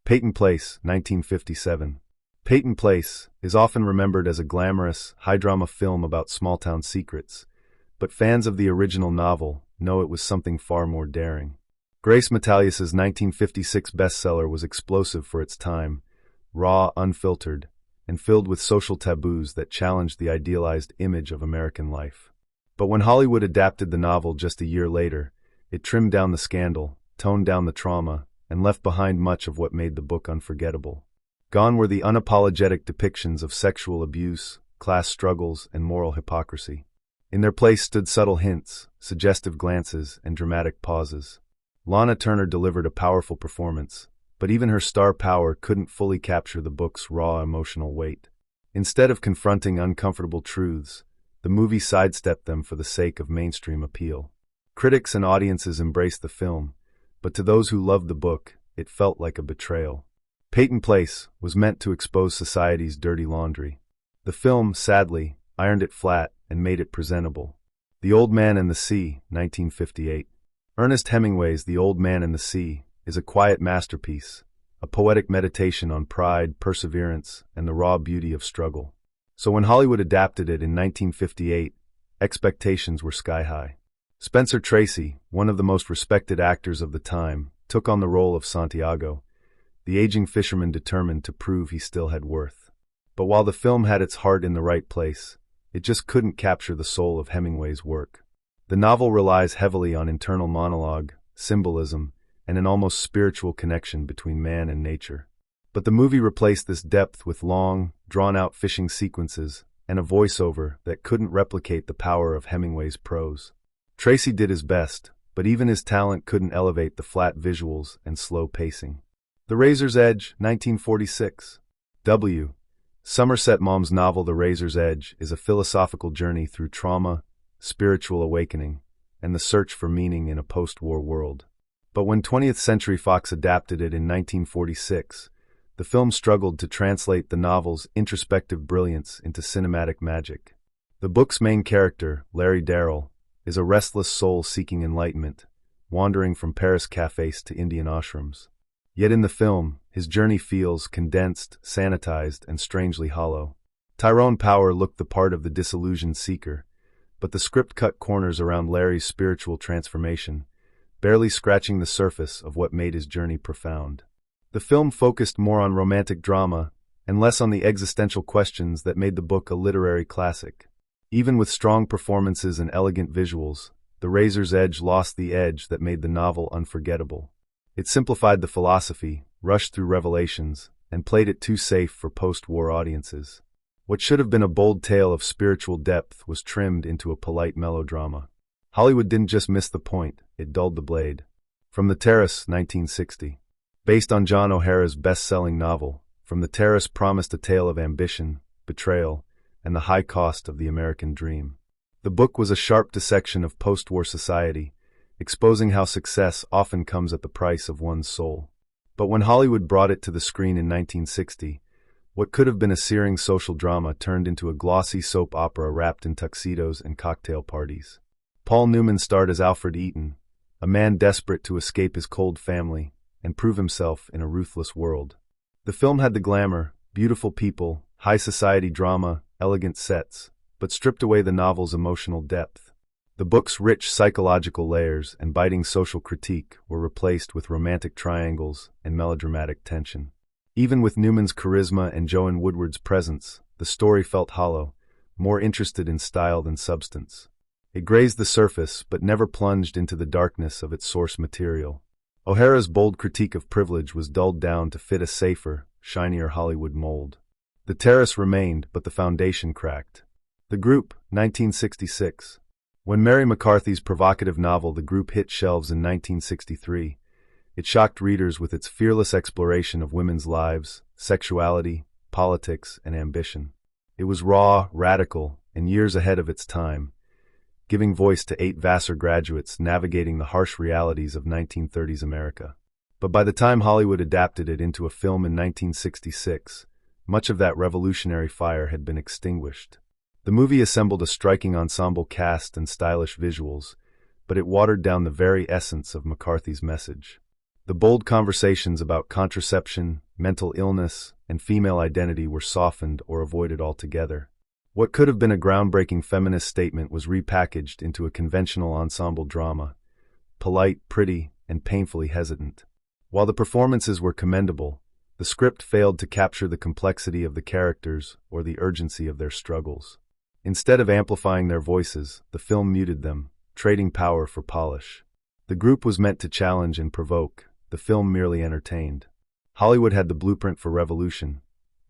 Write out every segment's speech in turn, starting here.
Peyton Place, 1957. Peyton Place is often remembered as a glamorous, high-drama film about small-town secrets, but fans of the original novel know it was something far more daring. Grace Metalius's 1956 bestseller was explosive for its time, raw, unfiltered, and filled with social taboos that challenged the idealized image of American life. But when Hollywood adapted the novel just a year later, it trimmed down the scandal, toned down the trauma, and left behind much of what made the book unforgettable. Gone were the unapologetic depictions of sexual abuse, class struggles, and moral hypocrisy. In their place stood subtle hints, suggestive glances, and dramatic pauses. Lana Turner delivered a powerful performance, but even her star power couldn't fully capture the book's raw emotional weight. Instead of confronting uncomfortable truths, the movie sidestepped them for the sake of mainstream appeal. Critics and audiences embraced the film, but to those who loved the book, it felt like a betrayal. Peyton Place was meant to expose society's dirty laundry. The film, sadly, ironed it flat and made it presentable. The Old Man and the Sea, 1958. Ernest Hemingway's The Old Man and the Sea is a quiet masterpiece, a poetic meditation on pride, perseverance, and the raw beauty of struggle. So when Hollywood adapted it in 1958, expectations were sky-high. Spencer Tracy, one of the most respected actors of the time, took on the role of Santiago, the aging fisherman determined to prove he still had worth. But while the film had its heart in the right place, it just couldn't capture the soul of Hemingway's work. The novel relies heavily on internal monologue, symbolism, and an almost spiritual connection between man and nature. But the movie replaced this depth with long, drawn-out fishing sequences and a voiceover that couldn't replicate the power of Hemingway's prose. Tracy did his best, but even his talent couldn't elevate the flat visuals and slow pacing. The Razor's Edge, 1946. Somerset Maugham's novel The Razor's Edge is a philosophical journey through trauma, spiritual awakening, and the search for meaning in a post-war world. But when 20th Century Fox adapted it in 1946, the film struggled to translate the novel's introspective brilliance into cinematic magic. The book's main character, Larry Darrell, is a restless soul seeking enlightenment, wandering from Paris cafes to Indian ashrams. Yet in the film, his journey feels condensed, sanitized, and strangely hollow. Tyrone Power looked the part of the disillusioned seeker, but the script cut corners around Larry's spiritual transformation, barely scratching the surface of what made his journey profound. The film focused more on romantic drama and less on the existential questions that made the book a literary classic. Even with strong performances and elegant visuals, The Razor's Edge lost the edge that made the novel unforgettable. It simplified the philosophy, rushed through revelations, and played it too safe for post-war audiences. What should have been a bold tale of spiritual depth was trimmed into a polite melodrama. Hollywood didn't just miss the point, it dulled the blade. From the Terrace, 1960. Based on John O'Hara's best-selling novel, From the Terrace promised a tale of ambition, betrayal, and the high cost of the American dream. The book was a sharp dissection of post-war society, exposing how success often comes at the price of one's soul. But when Hollywood brought it to the screen in 1960, what could have been a searing social drama turned into a glossy soap opera wrapped in tuxedos and cocktail parties. Paul Newman starred as Alfred Eaton, a man desperate to escape his cold family and prove himself in a ruthless world. The film had the glamour, beautiful people, high society drama, elegant sets, but stripped away the novel's emotional depth. The book's rich psychological layers and biting social critique were replaced with romantic triangles and melodramatic tension. Even with Newman's charisma and Joan Woodward's presence, the story felt hollow, more interested in style than substance. It grazed the surface but never plunged into the darkness of its source material. O'Hara's bold critique of privilege was dulled down to fit a safer, shinier Hollywood mold. The Terrace remained, but the foundation cracked. The Group, 1966. When Mary McCarthy's provocative novel The Group hit shelves in 1963, it shocked readers with its fearless exploration of women's lives, sexuality, politics, and ambition. It was raw, radical, and years ahead of its time, giving voice to 8 Vassar graduates navigating the harsh realities of 1930s America. But by the time Hollywood adapted it into a film in 1966, much of that revolutionary fire had been extinguished. The movie assembled a striking ensemble cast and stylish visuals, but it watered down the very essence of McCarthy's message. The bold conversations about contraception, mental illness, and female identity were softened or avoided altogether. What could have been a groundbreaking feminist statement was repackaged into a conventional ensemble drama, polite, pretty, and painfully hesitant. While the performances were commendable, the script failed to capture the complexity of the characters or the urgency of their struggles. Instead of amplifying their voices, the film muted them, trading power for polish. The group was meant to challenge and provoke, the film merely entertained. Hollywood had the blueprint for revolution,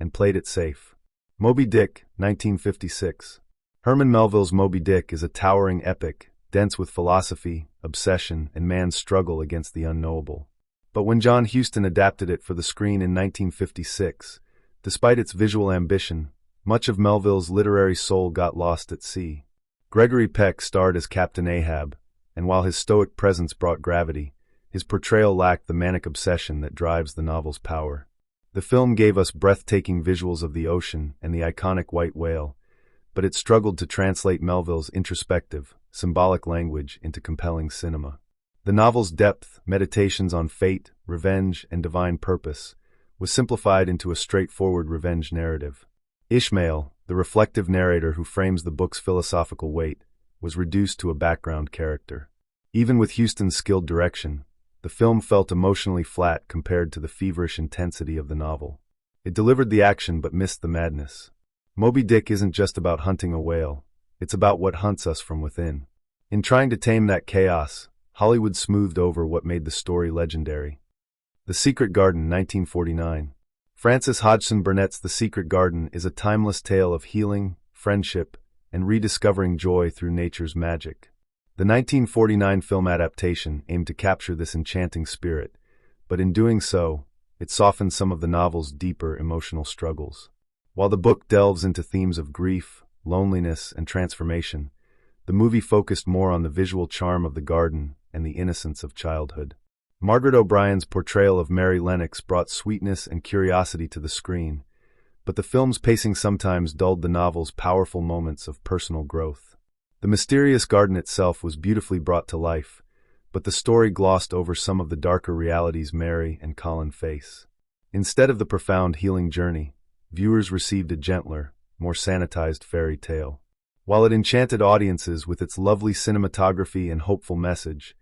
and played it safe. Moby Dick, 1956. Herman Melville's Moby Dick is a towering epic, dense with philosophy, obsession, and man's struggle against the unknowable. But when John Huston adapted it for the screen in 1956, despite its visual ambition, much of Melville's literary soul got lost at sea. Gregory Peck starred as Captain Ahab, and while his stoic presence brought gravity, his portrayal lacked the manic obsession that drives the novel's power. The film gave us breathtaking visuals of the ocean and the iconic white whale, but it struggled to translate Melville's introspective, symbolic language into compelling cinema. The novel's depth, meditations on fate, revenge, and divine purpose, was simplified into a straightforward revenge narrative. Ishmael, the reflective narrator who frames the book's philosophical weight, was reduced to a background character. Even with Huston's skilled direction, the film felt emotionally flat compared to the feverish intensity of the novel. It delivered the action but missed the madness. Moby Dick isn't just about hunting a whale, it's about what hunts us from within. In trying to tame that chaos, Hollywood smoothed over what made the story legendary. The Secret Garden, 1949. Frances Hodgson Burnett's The Secret Garden is a timeless tale of healing, friendship, and rediscovering joy through nature's magic. The 1949 film adaptation aimed to capture this enchanting spirit, but in doing so, it softened some of the novel's deeper emotional struggles. While the book delves into themes of grief, loneliness, and transformation, the movie focused more on the visual charm of the garden and the innocence of childhood. Margaret O'Brien's portrayal of Mary Lennox brought sweetness and curiosity to the screen, but the film's pacing sometimes dulled the novel's powerful moments of personal growth. The mysterious garden itself was beautifully brought to life, but the story glossed over some of the darker realities Mary and Colin face. Instead of the profound healing journey, viewers received a gentler, more sanitized fairy tale. While it enchanted audiences with its lovely cinematography and hopeful message,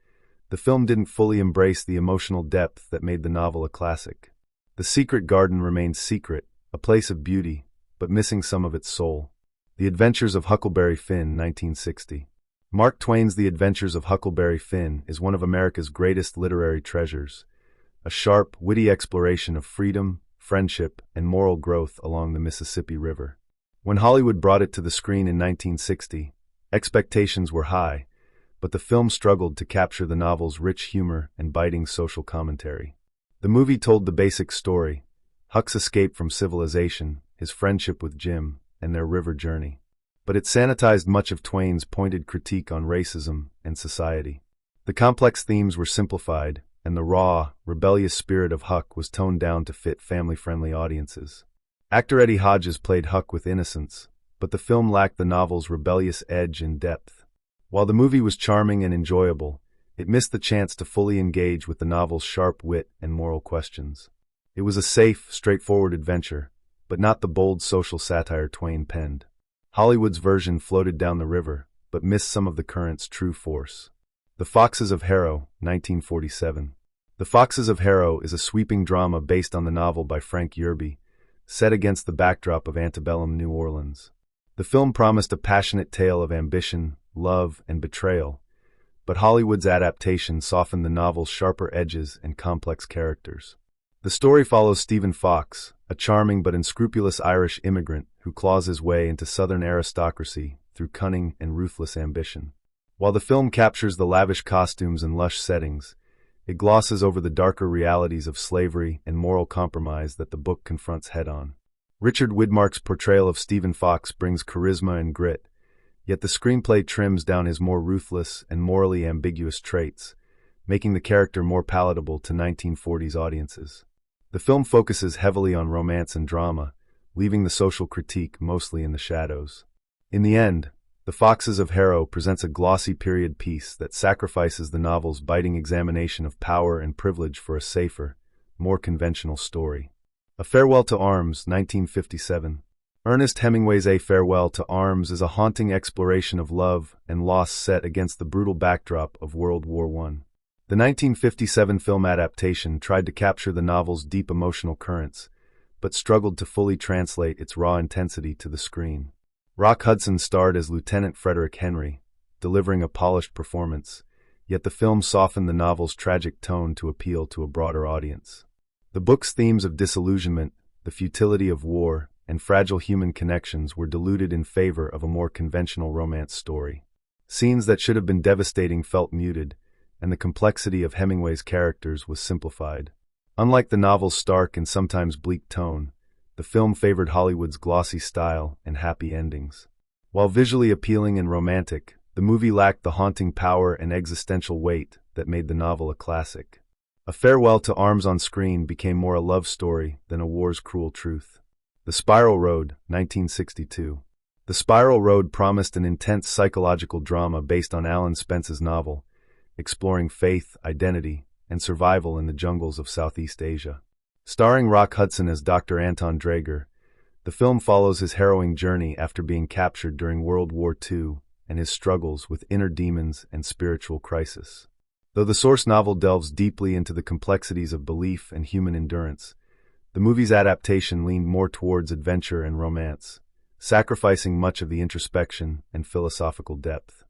the film didn't fully embrace the emotional depth that made the novel a classic. The Secret Garden remained secret, a place of beauty, but missing some of its soul. The Adventures of Huckleberry Finn, 1960. Mark Twain's The Adventures of Huckleberry Finn is one of America's greatest literary treasures, a sharp, witty exploration of freedom, friendship, and moral growth along the Mississippi River. When Hollywood brought it to the screen in 1960, expectations were high, but the film struggled to capture the novel's rich humor and biting social commentary. The movie told the basic story: Huck's escape from civilization, his friendship with Jim, and their river journey. But it sanitized much of Twain's pointed critique on racism and society. The complex themes were simplified, and the raw, rebellious spirit of Huck was toned down to fit family-friendly audiences. Actor Eddie Hodges played Huck with innocence, but the film lacked the novel's rebellious edge and depth. While the movie was charming and enjoyable, it missed the chance to fully engage with the novel's sharp wit and moral questions. It was a safe, straightforward adventure, but not the bold social satire Twain penned. Hollywood's version floated down the river, but missed some of the current's true force. The Foxes of Harrow, 1947. The Foxes of Harrow is a sweeping drama based on the novel by Frank Yerby, set against the backdrop of antebellum New Orleans. The film promised a passionate tale of ambition, love, and betrayal, but Hollywood's adaptation softened the novel's sharper edges and complex characters. The story follows Stephen Fox, a charming but unscrupulous Irish immigrant who claws his way into Southern aristocracy through cunning and ruthless ambition. While the film captures the lavish costumes and lush settings, it glosses over the darker realities of slavery and moral compromise that the book confronts head-on. Richard Widmark's portrayal of Stephen Fox brings charisma and grit, yet the screenplay trims down his more ruthless and morally ambiguous traits, making the character more palatable to 1940s audiences. The film focuses heavily on romance and drama, leaving the social critique mostly in the shadows. In the end, The Foxes of Harrow presents a glossy period piece that sacrifices the novel's biting examination of power and privilege for a safer, more conventional story. A Farewell to Arms, 1957. Ernest Hemingway's A Farewell to Arms is a haunting exploration of love and loss set against the brutal backdrop of World War I. The 1957 film adaptation tried to capture the novel's deep emotional currents, but struggled to fully translate its raw intensity to the screen. Rock Hudson starred as Lieutenant Frederick Henry, delivering a polished performance, yet the film softened the novel's tragic tone to appeal to a broader audience. The book's themes of disillusionment, the futility of war, and fragile human connections were diluted in favor of a more conventional romance story. Scenes that should have been devastating felt muted, and the complexity of Hemingway's characters was simplified. Unlike the novel's stark and sometimes bleak tone, the film favored Hollywood's glossy style and happy endings. While visually appealing and romantic, the movie lacked the haunting power and existential weight that made the novel a classic. A Farewell to Arms on screen became more a love story than a war's cruel truth. The Spiral Road, 1962. The Spiral Road promised an intense psychological drama based on Alan Spence's novel, exploring faith, identity, and survival in the jungles of Southeast Asia. Starring Rock Hudson as Dr. Anton Draeger, the film follows his harrowing journey after being captured during World War II and his struggles with inner demons and spiritual crisis. Though the source novel delves deeply into the complexities of belief and human endurance, the movie's adaptation leaned more towards adventure and romance, sacrificing much of the introspection and philosophical depth.